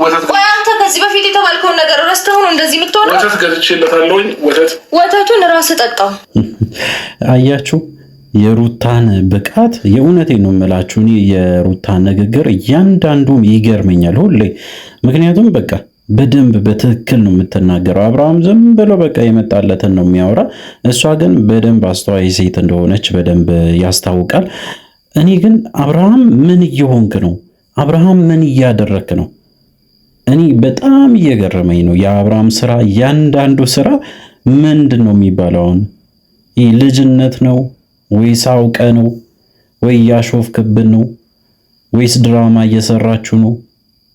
ቆይ አንተ ከዚህ በፊት የተባልከውን ነገር ረስተህ ነው እንደዚህ የምትሆነው? ወተት ገዝቼለታለሁኝ። ወተቱን ራስህ ጠጣው። አያችሁ የሩታን ብቃት። የእውነቴን ነው የምላችሁ። እኔ የሩታን ንግግር እያንዳንዱም ይገርመኛል ሁሌ። ምክንያቱም በቃ በደንብ በትክክል ነው የምትናገረው። አብርሃም ዝም ብሎ በቃ የመጣለትን ነው የሚያወራ። እሷ ግን በደንብ አስተዋይ ሴት እንደሆነች በደንብ ያስታውቃል። እኔ ግን አብርሃም ምን እየሆንክ ነው? አብርሃም ምን እያደረክ ነው? እኔ በጣም እየገረመኝ ነው የአብርሃም ስራ። እያንዳንዱ ስራ ምንድን ነው የሚባለው? አሁን ይህ ልጅነት ነው ወይስ አውቀ ነው ወይ ያሾፍክብን ነው ወይስ ድራማ እየሰራችሁ ነው?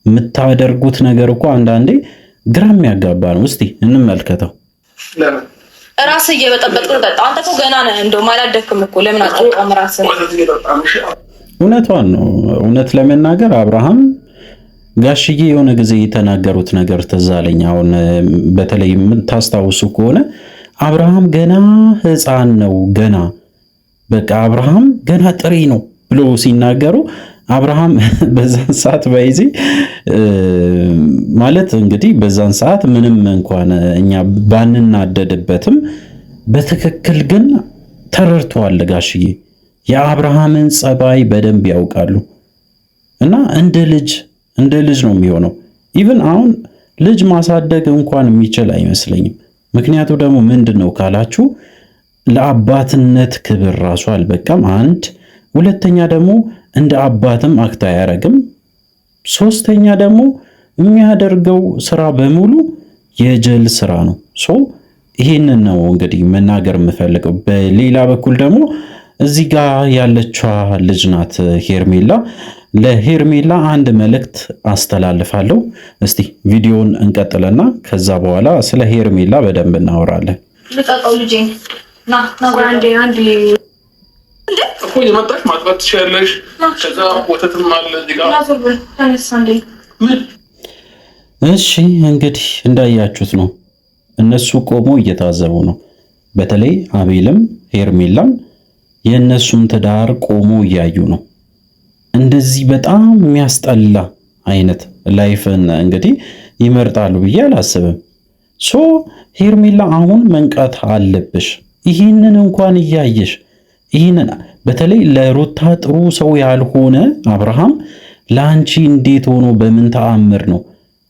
የምታደርጉት ነገር እኮ አንዳንዴ ግራ የሚያጋባ ነው። እስቲ እንመልከተው። ራስ እየበጠበጥክ ጠጣ። አንተ እኮ ገና ነህ፣ እንደውም አላደክም እኮ ለምን አጠጣም? ራስ እውነቷን ነው። እውነት ለመናገር አብርሃም ጋሽዬ የሆነ ጊዜ የተናገሩት ነገር ትዝ አለኝ። አሁን በተለይ የምታስታውሱ ከሆነ አብርሃም ገና ሕፃን ነው፣ ገና በቃ አብርሃም ገና ጥሬ ነው ብሎ ሲናገሩ አብርሃም በዛን ሰዓት ባይዚ ማለት እንግዲህ በዛን ሰዓት ምንም እንኳን እኛ ባንናደድበትም በትክክል ግን ተረድተዋል ጋሽዬ። የአብርሃምን ጸባይ በደንብ ያውቃሉ እና እንደ ልጅ ነው የሚሆነው። ኢቭን አሁን ልጅ ማሳደግ እንኳን የሚችል አይመስለኝም። ምክንያቱ ደግሞ ምንድን ነው ካላችሁ ለአባትነት ክብር ራሱ አልበቃም። አንድ ሁለተኛ ደግሞ እንደ አባትም አክት አያረግም። ሶስተኛ ደግሞ የሚያደርገው ስራ በሙሉ የጀል ስራ ነው። ይሄንን ነው እንግዲህ መናገር የምፈልገው። በሌላ በኩል ደግሞ እዚህ ጋር ያለችዋ ልጅ ናት ሄርሜላ። ለሄርሜላ አንድ መልእክት አስተላልፋለሁ። እስቲ ቪዲዮን እንቀጥልና ከዛ በኋላ ስለ ሄርሜላ በደንብ እናወራለን። ልቀቀው ልጄ ና አንዴ እኮ የመጣች ማጥባት ትችያለሽ። ከዛ ወተትም አለ እዚህ ጋር። እሺ እንግዲህ እንዳያችሁት ነው። እነሱ ቆሞ እየታዘቡ ነው። በተለይ አቤልም ሄርሜላም የእነሱን ትዳር ቆሞ እያዩ ነው። እንደዚህ በጣም የሚያስጠላ አይነት ላይፍን እንግዲህ ይመርጣሉ ብዬ አላስብም። ሄርሜላ አሁን መንቃት አለብሽ። ይህንን እንኳን እያየሽ ይህንን በተለይ ለሩታ ጥሩ ሰው ያልሆነ አብርሃም ለአንቺ እንዴት ሆኖ በምን ተአምር ነው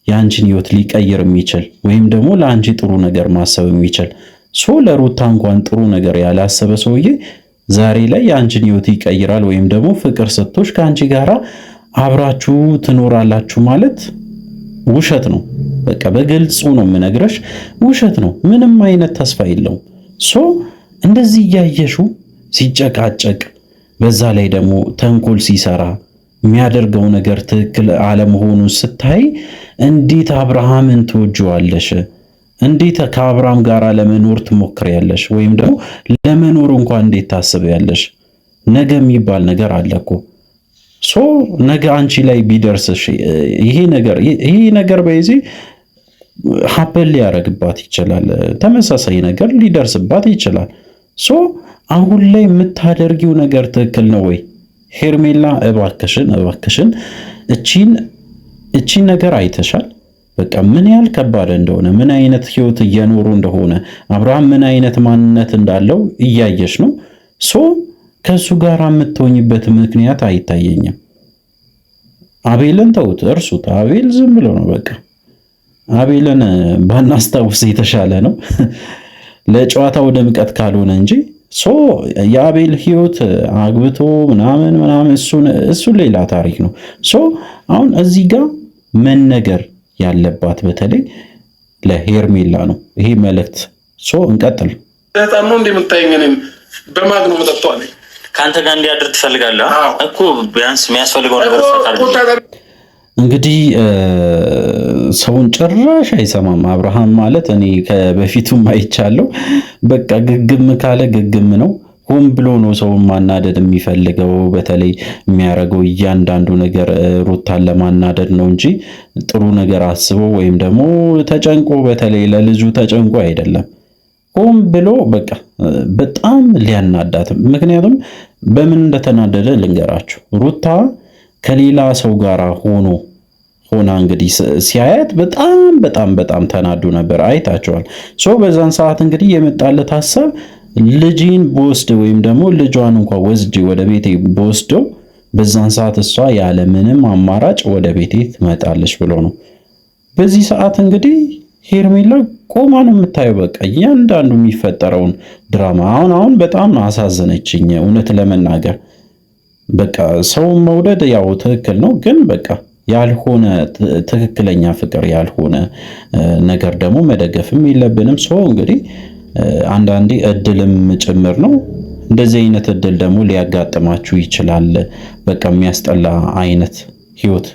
የአንቺን ህይወት ሊቀይር የሚችል ወይም ደግሞ ለአንቺ ጥሩ ነገር ማሰብ የሚችል? ለሩታ እንኳን ጥሩ ነገር ያላሰበ ሰውዬ ዛሬ ላይ የአንቺን ህይወት ይቀይራል ወይም ደግሞ ፍቅር ሰጥቶሽ ከአንቺ ጋራ አብራችሁ ትኖራላችሁ ማለት ውሸት ነው። በቃ በግልጹ ነው የምነግረሽ፣ ውሸት ነው። ምንም አይነት ተስፋ የለውም። እንደዚህ እያየሹ ሲጨቃጨቅ፣ በዛ ላይ ደግሞ ተንኮል ሲሰራ የሚያደርገው ነገር ትክክል አለመሆኑን ስታይ እንዴት አብርሃምን ትወጂዋለሽ? እንዴት ከአብርሃም ጋር ለመኖር ትሞክሪያለሽ? ወይም ደግሞ ለመኖር እንኳን እንዴት ታስቢያለሽ? ነገ የሚባል ነገር አለ እኮ። ነገ አንቺ ላይ ቢደርስሽ ይሄ ነገር በዚህ ሀፕል ሊያረግባት ይችላል። ተመሳሳይ ነገር ሊደርስባት ይችላል። አሁን ላይ የምታደርጊው ነገር ትክክል ነው ወይ? ሄርሜላ እባክሽን እቺን ነገር አይተሻል። በቃ ምን ያህል ከባድ እንደሆነ፣ ምን አይነት ህይወት እየኖሩ እንደሆነ፣ አብርሃም ምን አይነት ማንነት እንዳለው እያየሽ ነው። ከሱ ጋር የምትሆኝበት ምክንያት አይታየኝም። አቤልን ተውት፣ እርሱት። አቤል ዝም ብሎ ነው በቃ። አቤልን ባናስታውስ የተሻለ ነው ለጨዋታው ድምቀት ካልሆነ እንጂ። የአቤል ህይወት አግብቶ ምናምን እሱ ሌላ ታሪክ ነው። አሁን እዚህ ጋር መነገር ያለባት በተለይ ለሄርሜላ ነው ይሄ መልእክት። እንቀጥል። በጣም ነው እንደምታየኝ እኔም በማግ ነው መጠጣው ከአንተ ጋር እንዲያድር ትፈልጋለህ እኮ ቢያንስ የሚያስፈልገው ነገር እንግዲህ ሰውን ጭራሽ አይሰማም አብርሃም ማለት። እኔ ከበፊቱም አይቻለሁ። በቃ ግግም ካለ ግግም ነው። ሆን ብሎ ነው ሰውን ማናደድ የሚፈልገው። በተለይ የሚያደርገው እያንዳንዱ ነገር ሩታን ለማናደድ ነው እንጂ ጥሩ ነገር አስቦ ወይም ደግሞ ተጨንቆ፣ በተለይ ለልጁ ተጨንቆ አይደለም። ሆን ብሎ በቃ በጣም ሊያናዳት። ምክንያቱም በምን እንደተናደደ ልንገራችሁ። ሩታ ከሌላ ሰው ጋር ሆና እንግዲህ ሲያያት በጣም በጣም በጣም ተናዱ ነበር። አይታቸዋል። በዛን ሰዓት እንግዲህ የመጣለት ሐሳብ ልጅን በወስድ ወይም ደግሞ ልጇን እንኳን ወስጄ ወደ ቤቴ በወስደው በዛን ሰዓት እሷ ያለ ምንም አማራጭ ወደ ቤቴ ትመጣለች ብሎ ነው። በዚህ ሰዓት እንግዲህ ሄርሜላ ቆማ ነው የምታየው። በቃ እያንዳንዱ የሚፈጠረውን ድራማ አሁን በጣም አሳዘነችኝ እውነት ለመናገር። በቃ ሰውን መውደድ ያው ትክክል ነው፣ ግን በቃ ያልሆነ ትክክለኛ ፍቅር ያልሆነ ነገር ደግሞ መደገፍም የለብንም። እንግዲህ አንዳንዴ እድልም ጭምር ነው። እንደዚህ አይነት እድል ደግሞ ሊያጋጥማችሁ ይችላል። በቃ የሚያስጠላ አይነት ህይወት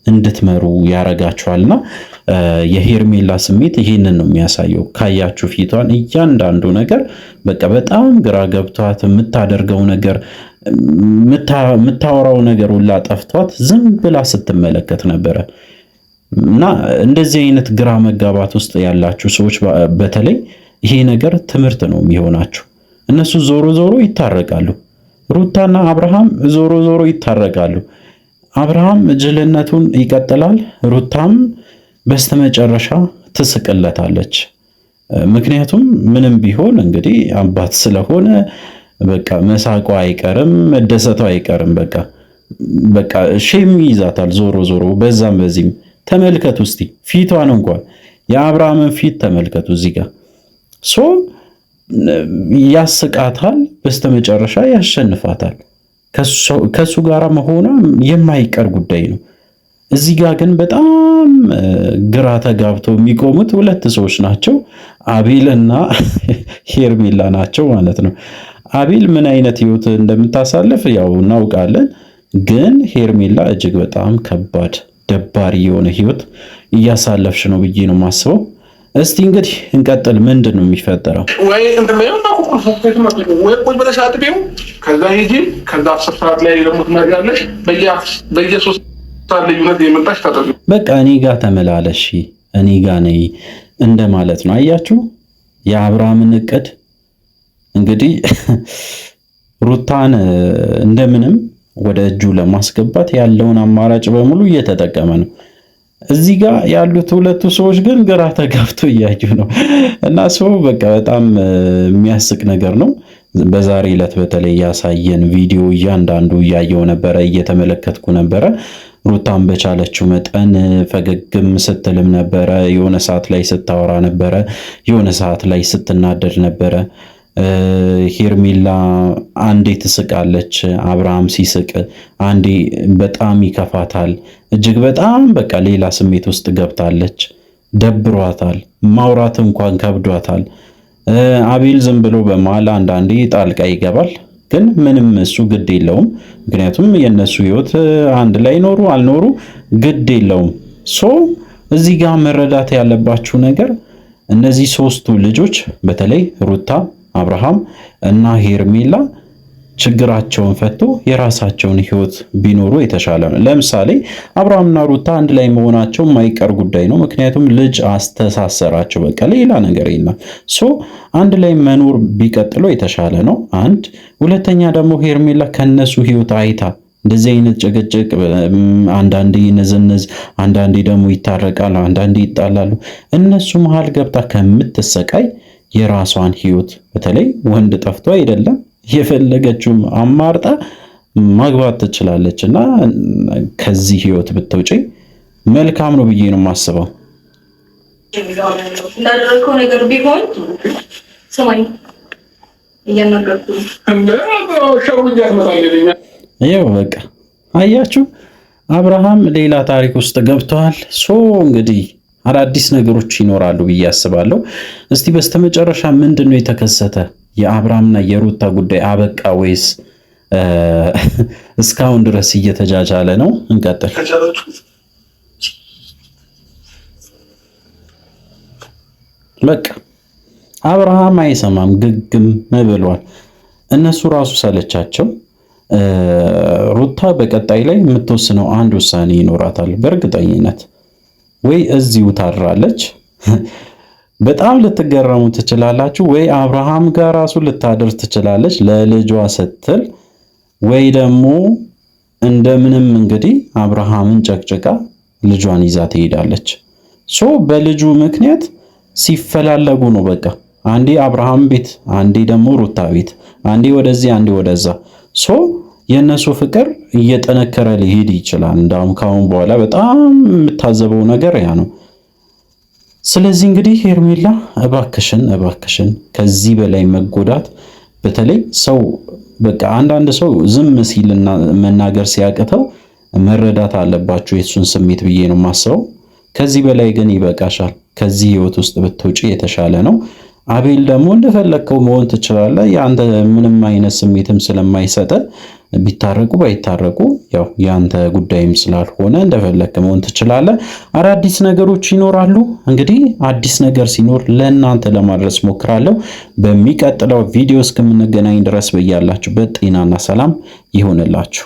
እንድትመሩ ያረጋችኋልና የሄርሜላ ስሜት ይህንን ነው የሚያሳየው። ካያችሁ ፊቷን እያንዳንዱ ነገር በቃ በጣም ግራ ገብቷት የምታደርገው ነገር የምታወራው ነገር ሁላ ጠፍቷት ዝም ብላ ስትመለከት ነበረ። እና እንደዚህ አይነት ግራ መጋባት ውስጥ ያላችሁ ሰዎች በተለይ ይሄ ነገር ትምህርት ነው የሚሆናችሁ። እነሱ ዞሮ ዞሮ ይታረቃሉ። ሩታና አብርሃም ዞሮ ዞሮ ይታረቃሉ። አብርሃም ጅልነቱን ይቀጥላል። ሩታም በስተመጨረሻ ትስቅለታለች። ምክንያቱም ምንም ቢሆን እንግዲህ አባት ስለሆነ በቃ መሳቋ አይቀርም፣ መደሰቷ አይቀርም። በቃ ሼም ይዛታል ዞሮ ዞሮ በዛም በዚህም። ተመልከቱ እስቲ ፊቷን እንኳን የአብርሃምን ፊት ተመልከቱ እዚህ ጋር ያስቃታል፣ በስተመጨረሻ ያሸንፋታል። ከሱ ጋር መሆኗ የማይቀር ጉዳይ ነው። እዚህ ጋር ግን በጣም ግራ ተጋብተው የሚቆሙት ሁለት ሰዎች ናቸው፣ አቤልና ሄርሜላ ናቸው ማለት ነው። አቤል ምን አይነት ህይወት እንደምታሳልፍ ያው እናውቃለን፣ ግን ሄርሜላ እጅግ በጣም ከባድ ደባሪ የሆነ ህይወት እያሳለፍሽ ነው ብዬ ነው የማስበው። እስቲ እንግዲህ እንቀጥል። ምንድን ነው የሚፈጠረው? ወይ ቁጭ ብለሽ አጥቢው፣ ከዛ ሂጂ፣ ከዛ 10 ሰዓት ላይ ደግሞ ትመሪያለሽ። በየ3 ሰዓት ልዩነት የመጣሽ ታጠቢ። በቃ እኔ ጋር ተመላለሽ፣ እኔ ጋር ነይ እንደማለት ነው። አያችሁ የአብርሃምን እቅድ እንግዲህ ሩታን እንደምንም ወደ እጁ ለማስገባት ያለውን አማራጭ በሙሉ እየተጠቀመ ነው። እዚህ ጋር ያሉት ሁለቱ ሰዎች ግን ግራ ተጋብቶ እያዩ ነው። እና በቃ በጣም የሚያስቅ ነገር ነው። በዛሬ ዕለት በተለይ ያሳየን ቪዲዮ እያንዳንዱ እያየው ነበረ፣ እየተመለከትኩ ነበረ። ሩታን በቻለችው መጠን ፈገግም ስትልም ነበረ። የሆነ ሰዓት ላይ ስታወራ ነበረ፣ የሆነ ሰዓት ላይ ስትናደድ ነበረ። ሄርሜላ አንዴ ትስቃለች፣ አብርሃም ሲስቅ አንዴ በጣም ይከፋታል። እጅግ በጣም በቃ ሌላ ስሜት ውስጥ ገብታለች። ደብሯታል፣ ማውራት እንኳን ከብዷታል። አቤል ዝም ብሎ በመሃል አንዳንዴ ጣልቃ ይገባል፣ ግን ምንም እሱ ግድ የለውም። ምክንያቱም የነሱ ህይወት አንድ ላይ ኖሩ አልኖሩ ግድ የለውም። እዚህ ጋር መረዳት ያለባችሁ ነገር እነዚህ ሶስቱ ልጆች በተለይ ሩታ፣ አብርሃም እና ሄርሜላ ችግራቸውን ፈቶ የራሳቸውን ህይወት ቢኖሩ የተሻለ ነው። ለምሳሌ አብርሃምና ሩታ አንድ ላይ መሆናቸው የማይቀር ጉዳይ ነው። ምክንያቱም ልጅ አስተሳሰራቸው፣ በቃ ሌላ ነገር የለም። አንድ ላይ መኖር ቢቀጥሉ የተሻለ ነው። አንድ ሁለተኛ ደግሞ ሄርሜላ ከነሱ ህይወት አይታ እንደዚህ አይነት ጭቅጭቅ፣ አንዳንዴ ንዝንዝ፣ አንዳንዴ ደግሞ ይታረቃሉ፣ አንዳንዴ ይጣላሉ። እነሱ መሃል ገብታ ከምትሰቃይ የራሷን ህይወት በተለይ ወንድ ጠፍቶ አይደለም የፈለገችውም አማርጣ ማግባት ትችላለች። እና ከዚህ ህይወት ብትውጪ መልካም ነው ብዬ ነው የማስበው። እንዳደረከው ነገር ቢሆን ሰማኝ እያናገርኩ ይኸው በቃ አያችሁ፣ አብርሃም ሌላ ታሪክ ውስጥ ገብተዋል። እንግዲህ አዳዲስ ነገሮች ይኖራሉ ብዬ አስባለሁ። እስቲ በስተመጨረሻ ምንድን ነው የተከሰተ? የአብርሃምና የሩታ ጉዳይ አበቃ ወይስ እስካሁን ድረስ እየተጃጃለ ነው? እንቀጥል። በቃ አብርሃም አይሰማም፣ ግግም ብሏል። እነሱ ራሱ ሰለቻቸው። ሩታ በቀጣይ ላይ የምትወስነው አንድ ውሳኔ ይኖራታል በእርግጠኝነት። ወይ እዚሁ ታድራለች፣ በጣም ልትገረሙ ትችላላችሁ። ወይ አብርሃም ጋር ራሱ ልታደር ትችላለች ለልጇ ስትል፣ ወይ ደግሞ እንደምንም እንግዲህ አብርሃምን ጨቅጭቃ ልጇን ይዛ ትሄዳለች። ሶ በልጁ ምክንያት ሲፈላለጉ ነው። በቃ አንዴ አብርሃም ቤት፣ አንዴ ደግሞ ሩታ ቤት፣ አንዴ ወደዚህ፣ አንዴ ወደዛ። ሶ የእነሱ ፍቅር እየጠነከረ ሊሄድ ይችላል። እንዳውም ካሁን በኋላ በጣም የምታዘበው ነገር ያ ነው። ስለዚህ እንግዲህ ሄርሜላ እባክሽን ከዚህ በላይ መጎዳት፣ በተለይ ሰው በቃ አንዳንድ ሰው ዝም ሲልና መናገር ሲያቅተው መረዳት አለባችሁ የሱን ስሜት ብዬ ነው የማስበው። ከዚህ በላይ ግን ይበቃሻል። ከዚህ ህይወት ውስጥ ብትወጪ የተሻለ ነው። አቤል ደግሞ እንደፈለግከው መሆን ትችላለህ። የአንተ ምንም አይነት ስሜትም ስለማይሰጥ ቢታረቁ ባይታረቁ ያው የአንተ ጉዳይም ስላልሆነ እንደፈለግክ መሆን ትችላለህ። አዳዲስ ነገሮች ይኖራሉ። እንግዲህ አዲስ ነገር ሲኖር ለእናንተ ለማድረስ ሞክራለሁ። በሚቀጥለው ቪዲዮ እስከምንገናኝ ድረስ በያላችሁበት ጤናና ሰላም ይሆንላችሁ።